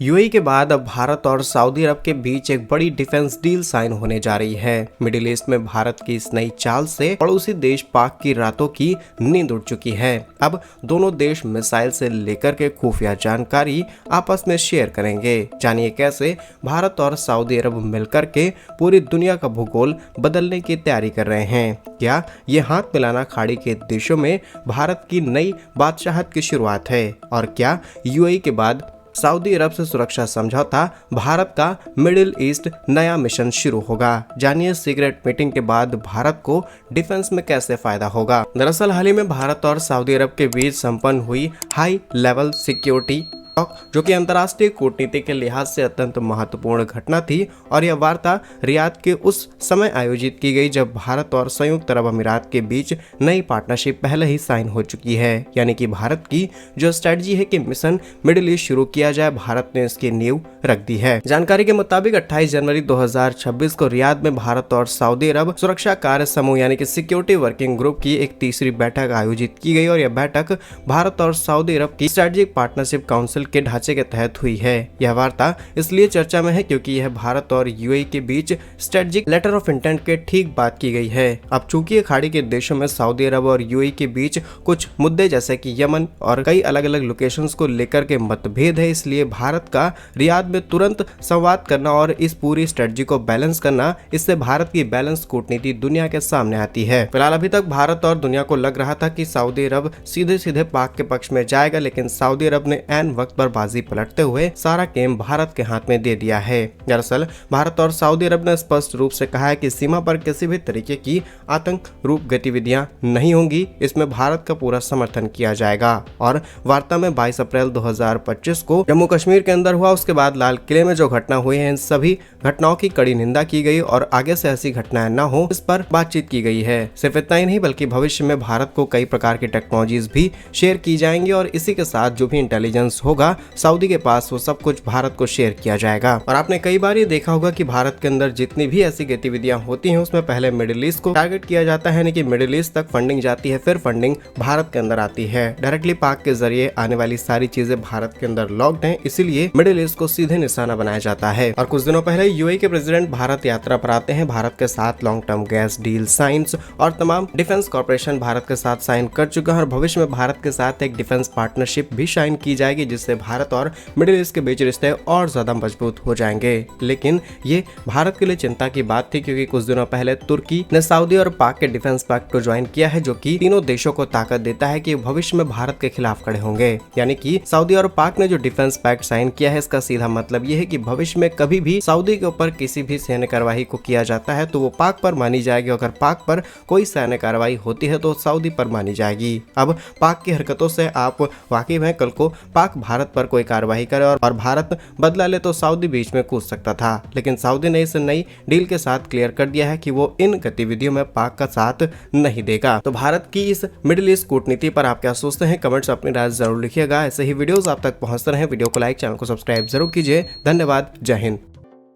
UAE के बाद अब भारत और सऊदी अरब के बीच एक बड़ी डिफेंस डील साइन होने जा रही है। मिडिल ईस्ट में भारत की इस नई चाल से पड़ोसी देश पाक की रातों की नींद उड़ चुकी है। अब दोनों देश मिसाइल से लेकर के खुफिया जानकारी आपस में शेयर करेंगे। जानिए कैसे भारत और सऊदी अरब मिलकर के पूरी दुनिया का भूगोल बदलने की तैयारी कर रहे हैं। क्या ये हाथ मिलाना खाड़ी के देशों में भारत की नई बादशाहत की शुरुआत है, और क्या यूएई के बाद सऊदी अरब से सुरक्षा समझौता भारत का मिडिल ईस्ट नया मिशन शुरू होगा। जानिए सीक्रेट मीटिंग के बाद भारत को डिफेंस में कैसे फायदा होगा। दरअसल हाल ही में भारत और सऊदी अरब के बीच संपन्न हुई हाई लेवल सिक्योरिटी जो कि अंतर्राष्ट्रीय कूटनीति के लिहाज से अत्यंत महत्वपूर्ण घटना थी, और यह वार्ता रियाद के उस समय आयोजित की गई जब भारत और संयुक्त अरब अमीरात के बीच नई पार्टनरशिप पहले ही साइन हो चुकी है। यानी कि भारत की जो स्ट्रेटजी है कि मिशन मिडिल ईस्ट शुरू किया जाए, भारत ने इसकी नींव रख दी है। जानकारी के मुताबिक 28 जनवरी 2026 को रियाद में भारत और सऊदी अरब सुरक्षा कार्य समूह यानी कि सिक्योरिटी वर्किंग ग्रुप की एक तीसरी बैठक आयोजित की गई, और यह बैठक भारत और सऊदी अरब की स्ट्रेटेजिक पार्टनरशिप काउंसिल के ढांचे के तहत हुई है। यह वार्ता इसलिए चर्चा में है क्योंकि यह भारत और यूएई के बीच स्ट्रेटेजिक लेटर ऑफ इंटेंट के ठीक बात की गई है। अब चूंकि खाड़ी के देशों में सऊदी अरब और यूएई के बीच कुछ मुद्दे जैसे कि यमन और कई अलग अलग लोकेशंस को लेकर के मतभेद है, इसलिए भारत का रियाद में तुरंत संवाद करना और इस पूरी स्ट्रेटजी को बैलेंस करना, इससे भारत की बैलेंस कूटनीति दुनिया के सामने आती है। फिलहाल अभी तक भारत और दुनिया को लग रहा था कि सऊदी अरब सीधे सीधे पाक के पक्ष में जाएगा, लेकिन सऊदी अरब ने ऐन वक्त पर बाजी पलटते हुए सारा गेम भारत के हाथ में दे दिया है। दरअसल भारत और सऊदी अरब ने स्पष्ट रूप से कहा है कि सीमा पर किसी भी तरीके की आतंक रूप गतिविधियां नहीं होंगी, इसमें भारत का पूरा समर्थन किया जाएगा। और वार्ता में 22 अप्रैल 2025 को जम्मू कश्मीर के अंदर हुआ, उसके बाद लाल किले में जो घटना हुई है, इन सभी घटनाओं की कड़ी निंदा की गई और आगे से ऐसी घटनाएं न हो इस पर बातचीत की गई है। सिर्फ इतना ही नहीं बल्कि भविष्य में भारत को कई प्रकार की टेक्नोलॉजीज भी शेयर की जाएंगी, और इसी के साथ जो भी इंटेलिजेंस होगा सऊदी के पास वो सब कुछ भारत को शेयर किया जाएगा। और आपने कई बार ये देखा होगा कि भारत के अंदर जितनी भी ऐसी गतिविधियां होती हैं उसमें पहले मिडिल ईस्ट को टारगेट किया जाता है, यानी कि मिडिल ईस्ट तक फंडिंग जाती है, फिर फंडिंग भारत के अंदर आती है। डायरेक्टली पाक के जरिए आने वाली सारी चीजें भारत के अंदर लॉक्ड हैं, इसीलिए मिडिल ईस्ट को सीधे निशाना बनाया जाता है। और कुछ दिनों पहले यूएई के प्रेसिडेंट भारत यात्रा पर आते हैं। भारत के साथ long term gas deal science और तमाम डिफेंस कॉर्पोरेशन भारत के साथ साइन कर चुका है, और भविष्य में भारत के साथ एक डिफेंस पार्टनरशिप भी साइन की जाएगी, जिससे भारत और मिडिल ईस्ट के बीच रिश्ते और ज्यादा मजबूत हो जाएंगे। लेकिन ये भारत के लिए चिंता की बात थी, क्योंकि कुछ दिनों पहले तुर्की ने सऊदी और पाक के डिफेंस पैक्ट को ज्वाइन किया है, जो कि तीनों देशों को ताकत देता है कि भविष्य में भारत के खिलाफ खड़े होंगे। यानी कि सऊदी और पाक ने जो डिफेंस पैक्ट साइन किया है, इसका सीधा मतलब ये है कि भविष्य में कभी भी सऊदी के ऊपर किसी भी सैन्य कार्रवाई को किया जाता है तो वो पाक पर मानी जाएगी, अगर पाक पर कोई सैन्य कार्रवाई होती है तो सऊदी पर मानी जाएगी। अब पाक की हरकतों से आप वाकिफ हैं, कल को पाक भारत पर कोई कार्रवाई करे और भारत बदला ले तो सऊदी बीच में कूद सकता था, लेकिन सऊदी ने इस नई डील के साथ क्लियर कर दिया है कि वो इन गतिविधियों में पाक का साथ नहीं देगा। तो भारत की इस मिडिल ईस्ट कूटनीति पर आप क्या सोचते हैं? कमेंट्स अपनी राय जरूर लिखिएगा। ऐसे ही वीडियोस आप तक पहुंचते रहे, वीडियो को लाइक, चैनल को सब्सक्राइब जरूर कीजिए। धन्यवाद। जय हिंद।